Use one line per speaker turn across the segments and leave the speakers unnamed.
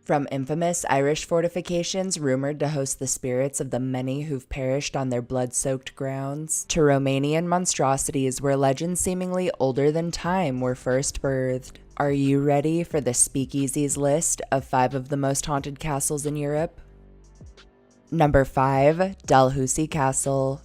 From infamous Irish fortifications rumored to host the spirits of the many who've perished on their blood-soaked grounds, to Romanian monstrosities where legends seemingly older than time were first birthed. Are you ready for the Speakeasies list of 5 of the most haunted castles in Europe? Number 5. Dalhousie Castle.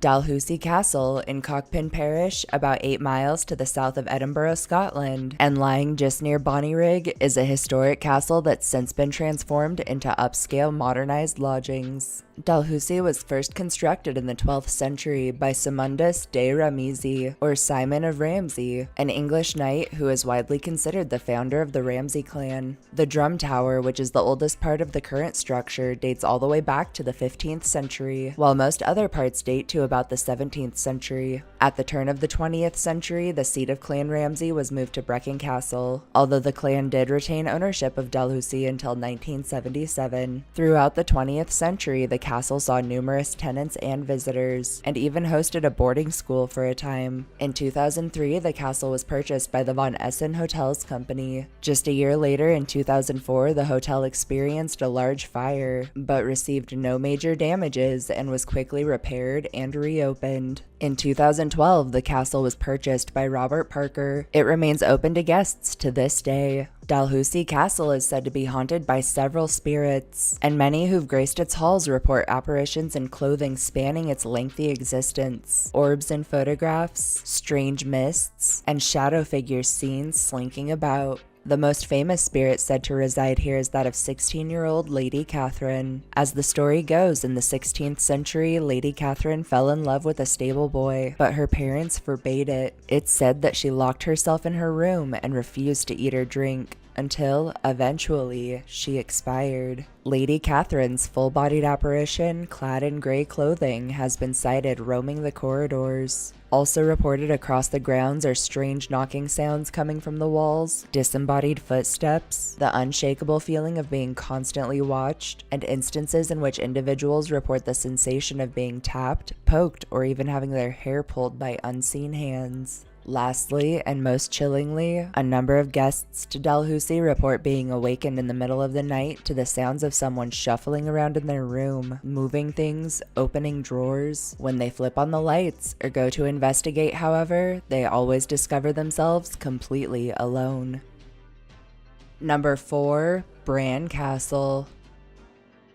Dalhousie Castle in Cockpin Parish, about 8 miles to the south of Edinburgh, Scotland, and lying just near Bonnyrigg, is a historic castle that's since been transformed into upscale modernized lodgings. Dalhousie was first constructed in the 12th century by Simundus de Ramsey, or Simon of Ramsey, an English knight who is widely considered the founder of the Ramsey clan. The Drum Tower, which is the oldest part of the current structure, dates all the way back to the 15th century, while most other parts date to about the 17th century. At the turn of the 20th century, the seat of Clan Ramsey was moved to Brecon Castle, although the clan did retain ownership of Dalhousie until 1977. Throughout the 20th century, the castle saw numerous tenants and visitors, and even hosted a boarding school for a time. In 2003, the castle was purchased by the Von Essen Hotels Company. Just a year later, in 2004, the hotel experienced a large fire, but received no major damages and was quickly repaired and reopened. In 2012, the castle was purchased by Robert Parker. It remains open to guests to this day. Dalhousie Castle is said to be haunted by several spirits, and many who've graced its halls report apparitions in clothing spanning its lengthy existence, orbs in photographs, strange mists, and shadow figures seen slinking about. The most famous spirit said to reside here is that of 16-year-old Lady Catherine. As the story goes, in the 16th century, Lady Catherine fell in love with a stable boy, but her parents forbade it. It's said that she locked herself in her room and refused to eat or drink, until, eventually, she expired. Lady Catherine's full-bodied apparition, clad in gray clothing, has been sighted roaming the corridors. Also reported across the grounds are strange knocking sounds coming from the walls, disembodied footsteps, the unshakable feeling of being constantly watched, and instances in which individuals report the sensation of being tapped, poked, or even having their hair pulled by unseen hands. Lastly, and most chillingly, a number of guests to Dalhousie report being awakened in the middle of the night to the sounds of someone shuffling around in their room, moving things, opening drawers. When they flip on the lights or go to investigate, however, they always discover themselves completely alone. Number 4. Bran Castle.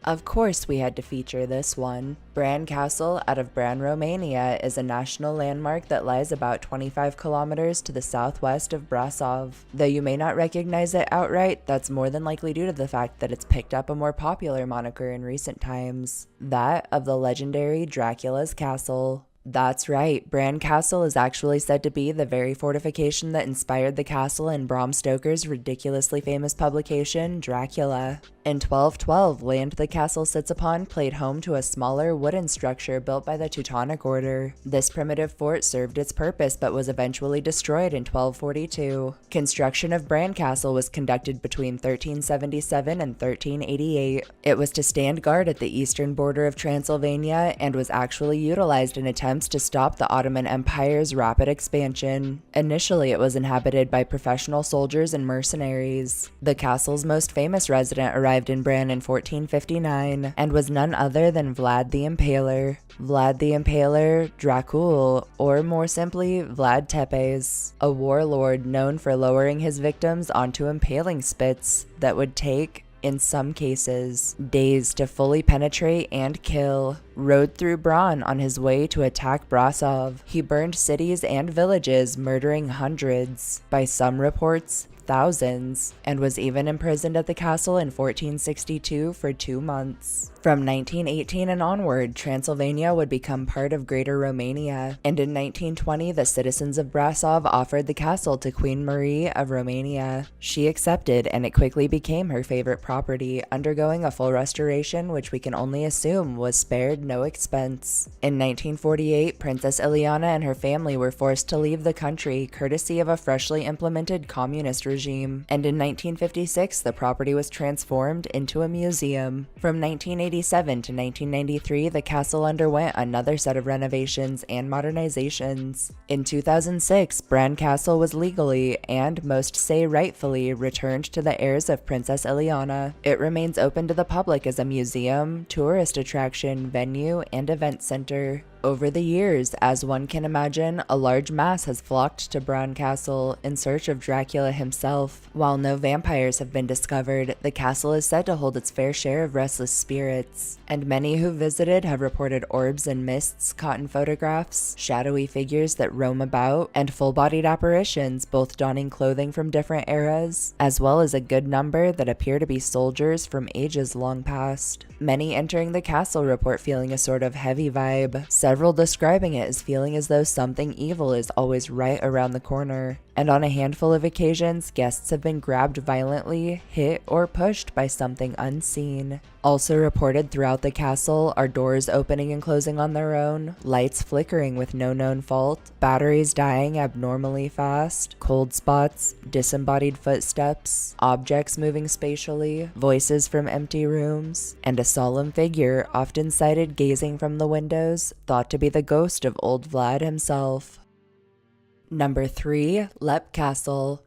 Of course we had to feature this one. Bran Castle out of Bran, Romania is a national landmark that lies about 25 kilometers to the southwest of Brasov. Though you may not recognize it outright, that's more than likely due to the fact that it's picked up a more popular moniker in recent times, that of the legendary Dracula's Castle. That's right, Bran Castle is actually said to be the very fortification that inspired the castle in Bram Stoker's ridiculously famous publication, Dracula. In 1212, land the castle sits upon played home to a smaller wooden structure built by the Teutonic Order. This primitive fort served its purpose but was eventually destroyed in 1242. Construction of Bran Castle was conducted between 1377 and 1388. It was to stand guard at the eastern border of Transylvania and was actually utilized in attempts to stop the Ottoman Empire's rapid expansion. Initially, it was inhabited by professional soldiers and mercenaries. The castle's most famous resident arrived in Bran in 1459 and was none other than Vlad the Impaler. Vlad the Impaler Dracul, or more simply, Vlad Tepes, a warlord known for lowering his victims onto impaling spits that would take, in some cases, days to fully penetrate and kill. Rode through Bran on his way to attack Brasov. He burned cities and villages, murdering hundreds, by some reports, thousands, and was even imprisoned at the castle in 1462 for 2 months. From 1918 and onward, Transylvania would become part of Greater Romania, and in 1920 the citizens of Brasov offered the castle to Queen Marie of Romania. She accepted, and it quickly became her favorite property, undergoing a full restoration which we can only assume was spared no expense. In 1948, Princess Ileana and her family were forced to leave the country courtesy of a freshly implemented communist regime regime, and in 1956 the property was transformed into a museum. From 1987 to 1993, the castle underwent another set of renovations and modernizations. In 2006, Bran Castle was legally, and most say rightfully, returned to the heirs of Princess Ileana. It remains open to the public as a museum, tourist attraction, venue, and event center. Over the years, as one can imagine, a large mass has flocked to Bran Castle in search of Dracula himself. While no vampires have been discovered, the castle is said to hold its fair share of restless spirits, and many who visited have reported orbs and mists caught in photographs, shadowy figures that roam about, and full-bodied apparitions, both donning clothing from different eras, as well as a good number that appear to be soldiers from ages long past. Many entering the castle report feeling a sort of heavy vibe, several describing it as feeling as though something evil is always right around the corner. And on a handful of occasions, guests have been grabbed violently, hit, or pushed by something unseen. Also reported throughout the castle are doors opening and closing on their own, lights flickering with no known fault, batteries dying abnormally fast, cold spots, disembodied footsteps, objects moving spatially, voices from empty rooms, and a solemn figure often sighted gazing from the windows, thought to be the ghost of old Vlad himself. Number 3. Leap Castle.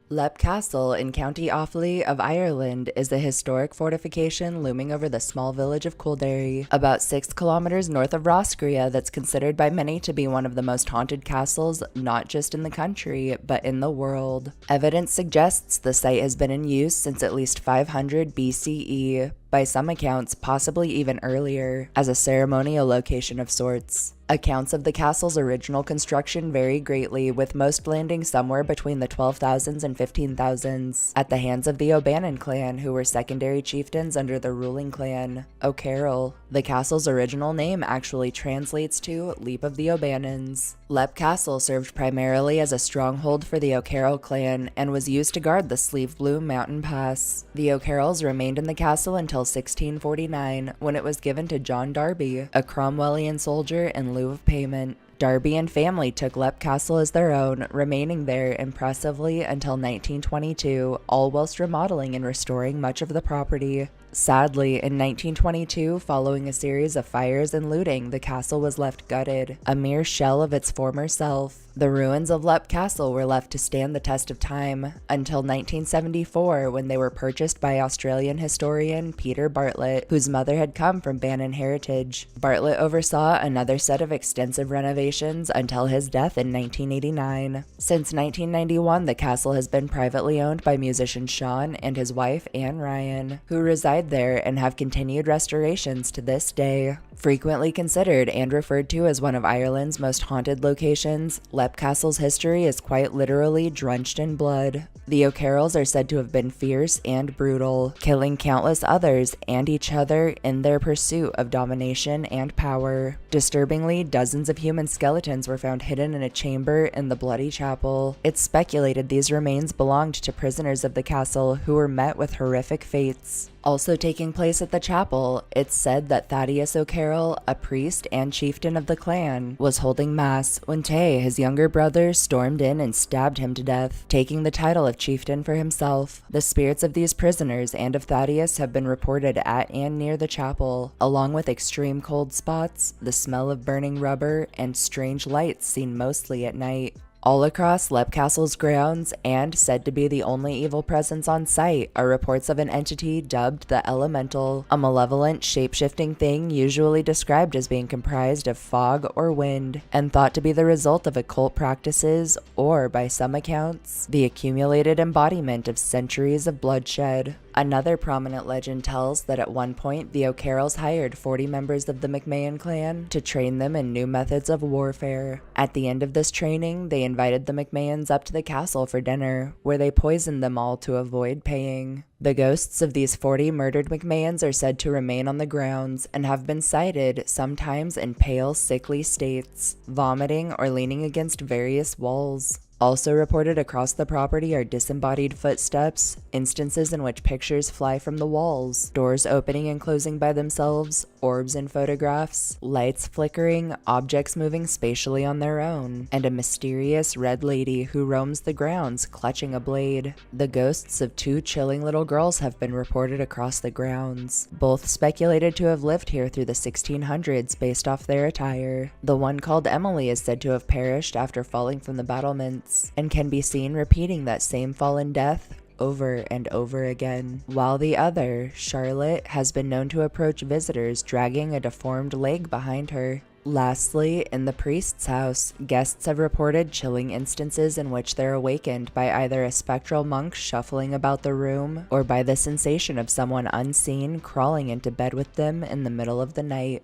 Leap Castle in County Offaly of Ireland is a historic fortification looming over the small village of Kildare, about 6 kilometers north of Roscrea, that's considered by many to be one of the most haunted castles not just in the country, but in the world. Evidence suggests the site has been in use since at least 500 BCE, by some accounts possibly even earlier, as a ceremonial location of sorts. Accounts of the castle's original construction vary greatly, with most landing somewhere between the 12,000s and 15,000s, at the hands of the O'Bannon clan, who were secondary chieftains under the ruling clan, O'Carroll. The castle's original name actually translates to Leap of the O'Bannons. Leap Castle served primarily as a stronghold for the O'Carroll clan, and was used to guard the Slieve Bloom mountain pass. The O'Carrolls remained in the castle until 1649, when it was given to John Darby, a Cromwellian soldier, in lieu of payment. Darby and family took Leap Castle as their own, remaining there impressively until 1922, all whilst remodeling and restoring much of the property. Sadly, in 1922, following a series of fires and looting, the castle was left gutted, a mere shell of its former self. The ruins of Leap Castle were left to stand the test of time, until 1974, when they were purchased by Australian historian Peter Bartlett, whose mother had come from Bannon heritage. Bartlett oversaw another set of extensive renovations until his death in 1989. Since 1991, the castle has been privately owned by musician Sean and his wife Anne Ryan, who reside there and have continued restorations to this day. Frequently considered and referred to as one of Ireland's most haunted locations, Leap Castle's history is quite literally drenched in blood. The O'Carrolls are said to have been fierce and brutal, killing countless others and each other in their pursuit of domination and power. Disturbingly, dozens of human skeletons were found hidden in a chamber in the Bloody Chapel. It's speculated these remains belonged to prisoners of the castle who were met with horrific fates. Also taking place at the chapel, it's said that Thaddeus O'Carroll, a priest and chieftain of the clan, was holding mass when Tay, his younger brother, stormed in and stabbed him to death, taking the title of chieftain for himself. The spirits of these prisoners and of Thaddeus have been reported at and near the chapel, along with extreme cold spots, the smell of burning rubber, and strange lights seen mostly at night. All across Leap Castle's grounds, and said to be the only evil presence on site, are reports of an entity dubbed the Elemental, a malevolent, shape-shifting thing usually described as being comprised of fog or wind, and thought to be the result of occult practices, or, by some accounts, the accumulated embodiment of centuries of bloodshed. Another prominent legend tells that at one point the O'Carrolls hired 40 members of the McMahon clan to train them in new methods of warfare. At the end of this training, they invited the McMahons up to the castle for dinner, where they poisoned them all to avoid paying. The ghosts of these 40 murdered McMahons are said to remain on the grounds and have been sighted, sometimes in pale, sickly states, vomiting or leaning against various walls. Also reported across the property are disembodied footsteps, instances in which pictures fly from the walls, doors opening and closing by themselves, orbs in photographs, lights flickering, objects moving spatially on their own, and a mysterious red lady who roams the grounds clutching a blade. The ghosts of two chilling little girls have been reported across the grounds, both speculated to have lived here through the 1600s based off their attire. The one called Emily is said to have perished after falling from the battlements, and can be seen repeating that same fallen death over and over again, while the other, Charlotte, has been known to approach visitors dragging a deformed leg behind her. Lastly, in the priest's house, guests have reported chilling instances in which they're awakened by either a spectral monk shuffling about the room or by the sensation of someone unseen crawling into bed with them in the middle of the night.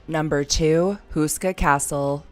Number 2. Houska Castle.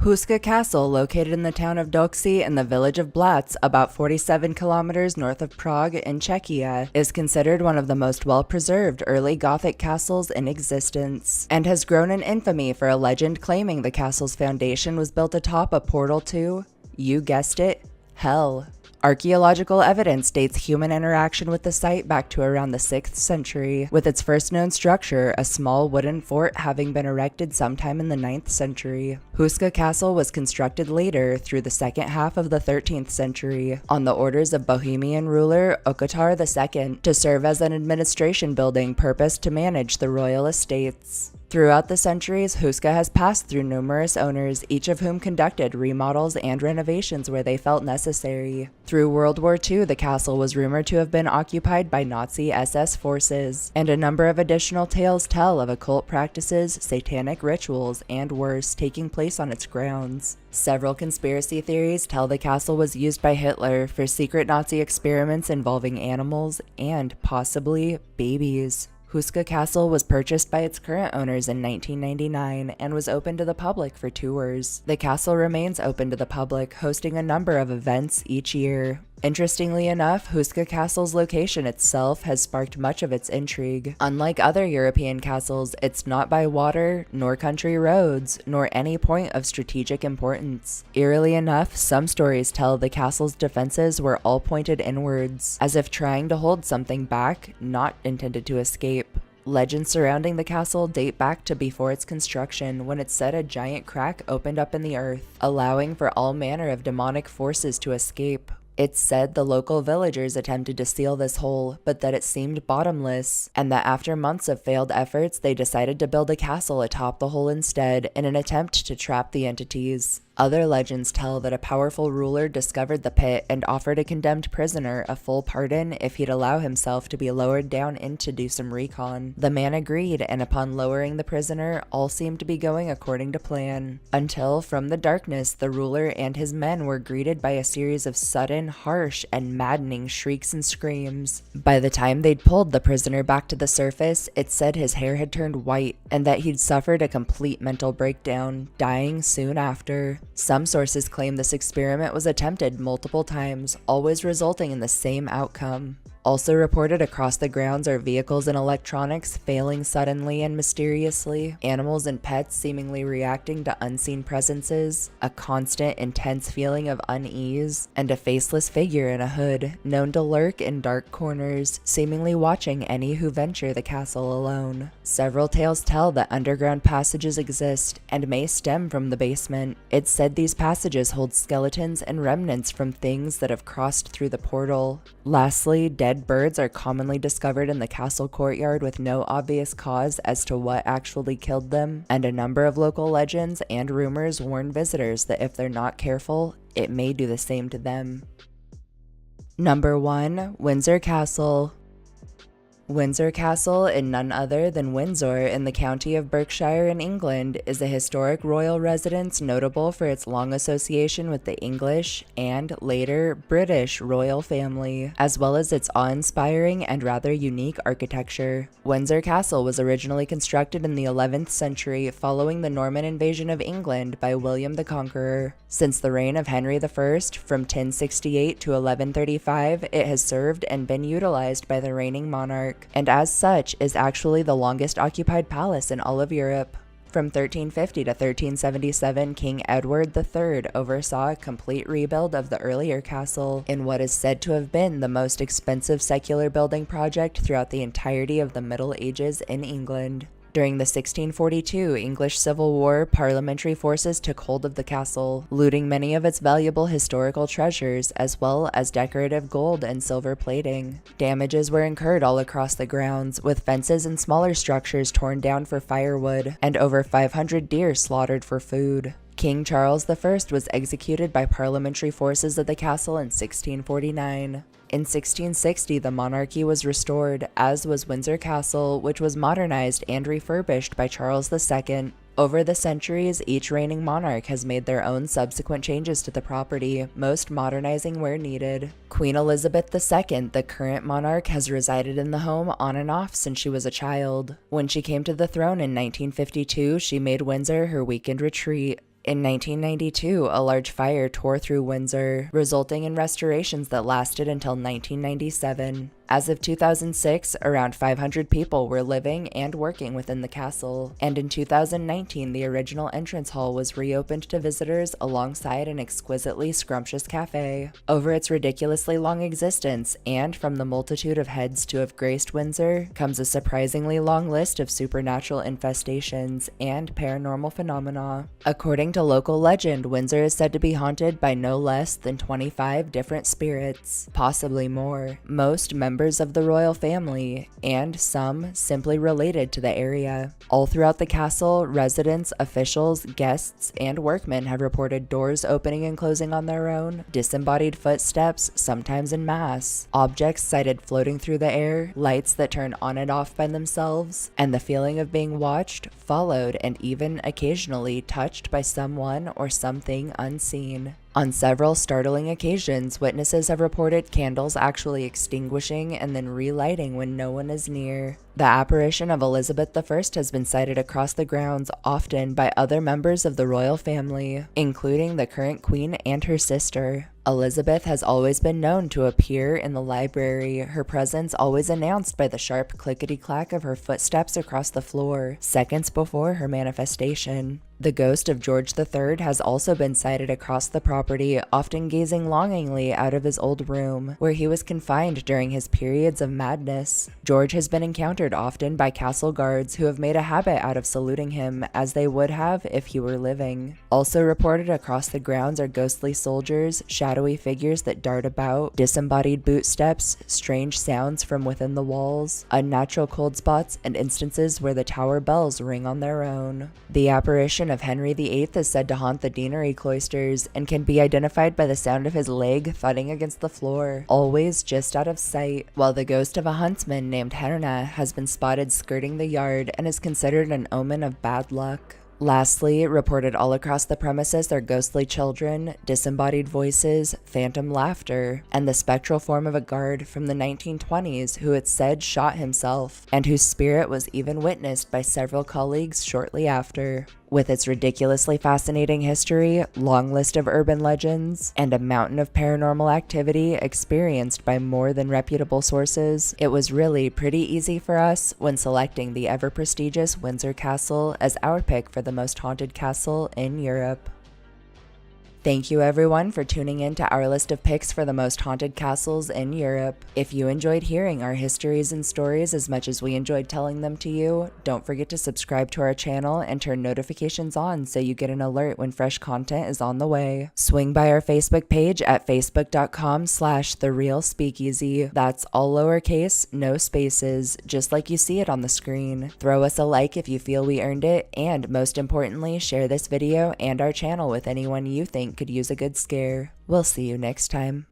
Houska Castle, located in the town of Doksy in the village of Blatz, about 47 kilometers north of Prague in Czechia, is considered one of the most well-preserved early Gothic castles in existence, and has grown in infamy for a legend claiming the castle's foundation was built atop a portal to, you guessed it, hell. Archaeological evidence dates human interaction with the site back to around the 6th century, with its first known structure, a small wooden fort, having been erected sometime in the 9th century. Houska Castle was constructed later, through the second half of the 13th century, on the orders of Bohemian ruler Otakar II, to serve as an administration building purposed to manage the royal estates. Throughout the centuries, Houska has passed through numerous owners, each of whom conducted remodels and renovations where they felt necessary. Through World War II, the castle was rumored to have been occupied by Nazi SS forces, and a number of additional tales tell of occult practices, satanic rituals, and worse taking place on its grounds. Several conspiracy theories tell the castle was used by Hitler for secret Nazi experiments involving animals and, possibly, babies. Houska Castle was purchased by its current owners in 1999 and was open to the public for tours. The castle remains open to the public, hosting a number of events each year. Interestingly enough, Houska Castle's location itself has sparked much of its intrigue. Unlike other European castles, it's not by water, nor country roads, nor any point of strategic importance. Eerily enough, some stories tell the castle's defenses were all pointed inwards, as if trying to hold something back, not intended to escape. Legends surrounding the castle date back to before its construction, when it's said a giant crack opened up in the earth, allowing for all manner of demonic forces to escape. It's said the local villagers attempted to seal this hole, but that it seemed bottomless, and that after months of failed efforts, they decided to build a castle atop the hole instead in an attempt to trap the entities. Other legends tell that a powerful ruler discovered the pit and offered a condemned prisoner a full pardon if he'd allow himself to be lowered down in to do some recon. The man agreed, and upon lowering the prisoner, all seemed to be going according to plan. Until, from the darkness, the ruler and his men were greeted by a series of sudden, harsh, and maddening shrieks and screams. By the time they'd pulled the prisoner back to the surface, it said his hair had turned white, and that he'd suffered a complete mental breakdown, dying soon after. Some sources claim this experiment was attempted multiple times, always resulting in the same outcome. Also reported across the grounds are vehicles and electronics failing suddenly and mysteriously, animals and pets seemingly reacting to unseen presences, a constant, intense feeling of unease, and a faceless figure in a hood, known to lurk in dark corners, seemingly watching any who venture the castle alone. Several tales tell that underground passages exist and may stem from the basement. It's said these passages hold skeletons and remnants from things that have crossed through the portal. Lastly, dead birds are commonly discovered in the castle courtyard with no obvious cause as to what actually killed them, and a number of local legends and rumors warn visitors that if they're not careful, it may do the same to them. Number 1. Windsor Castle. Windsor Castle, in none other than Windsor in the county of Berkshire in England, is a historic royal residence notable for its long association with the English and, later, British royal family, as well as its awe-inspiring and rather unique architecture. Windsor Castle was originally constructed in the 11th century following the Norman invasion of England by William the Conqueror. Since the reign of Henry I, from 1068 to 1135, it has served and been utilized by the reigning monarch, and as such is actually the longest occupied palace in all of Europe. From 1350 to 1377, King Edward III oversaw a complete rebuild of the earlier castle in what is said to have been the most expensive secular building project throughout the entirety of the Middle Ages in England. During the 1642 English Civil War, parliamentary forces took hold of the castle, looting many of its valuable historical treasures as well as decorative gold and silver plating. Damages were incurred all across the grounds, with fences and smaller structures torn down for firewood, and over 500 deer slaughtered for food. King Charles I was executed by parliamentary forces at the castle in 1649. In 1660, the monarchy was restored, as was Windsor Castle, which was modernized and refurbished by Charles II. Over the centuries, each reigning monarch has made their own subsequent changes to the property, most modernizing where needed. Queen Elizabeth II, the current monarch, has resided in the home on and off since she was a child. When she came to the throne in 1952, she made Windsor her weekend retreat. In 1992, a large fire tore through Windsor, resulting in restorations that lasted until 1997. As of 2006, around 500 people were living and working within the castle, and in 2019, the original entrance hall was reopened to visitors alongside an exquisitely scrumptious cafe. Over its ridiculously long existence, and from the multitude of heads to have graced Windsor, comes a surprisingly long list of supernatural infestations and paranormal phenomena. According to local legend, Windsor is said to be haunted by no less than 25 different spirits, possibly more, most members of the royal family, and some simply related to the area. All throughout the castle, residents, officials, guests, and workmen have reported doors opening and closing on their own, disembodied footsteps, sometimes en masse, objects sighted floating through the air, lights that turn on and off by themselves, and the feeling of being watched, followed, and even occasionally touched by someone or something unseen. On several startling occasions, witnesses have reported candles actually extinguishing and then relighting when no one is near. The apparition of Elizabeth I has been sighted across the grounds, often by other members of the royal family, including the current queen and her sister. Elizabeth has always been known to appear in the library, her presence always announced by the sharp clickety-clack of her footsteps across the floor, seconds before her manifestation. The ghost of George III has also been sighted across the property, often gazing longingly out of his old room, where he was confined during his periods of madness. George has been encountered often by castle guards who have made a habit out of saluting him, as they would have if he were living. Also reported across the grounds are ghostly soldiers, shadowy figures that dart about, disembodied boot steps, strange sounds from within the walls, unnatural cold spots, and instances where the tower bells ring on their own. The apparition of Henry VIII is said to haunt the deanery cloisters and can be identified by the sound of his leg thudding against the floor, always just out of sight, while the ghost of a huntsman named Herna has been spotted skirting the yard and is considered an omen of bad luck. Lastly, reported all across the premises are ghostly children, disembodied voices, phantom laughter, and the spectral form of a guard from the 1920s who it's said shot himself, and whose spirit was even witnessed by several colleagues shortly after. With its ridiculously fascinating history, long list of urban legends, and a mountain of paranormal activity experienced by more than reputable sources, it was really pretty easy for us when selecting the ever-prestigious Windsor Castle as our pick for the most haunted castle in Europe. Thank you everyone for tuning in to our list of picks for the most haunted castles in Europe. If you enjoyed hearing our histories and stories as much as we enjoyed telling them to you, don't forget to subscribe to our channel and turn notifications on so you get an alert when fresh content is on the way. Swing by our Facebook page at facebook.com/therealspeakeasy. That's all lowercase, no spaces, just like you see it on the screen. Throw us a like if you feel we earned it, and most importantly, share this video and our channel with anyone you think could use a good scare. We'll see you next time.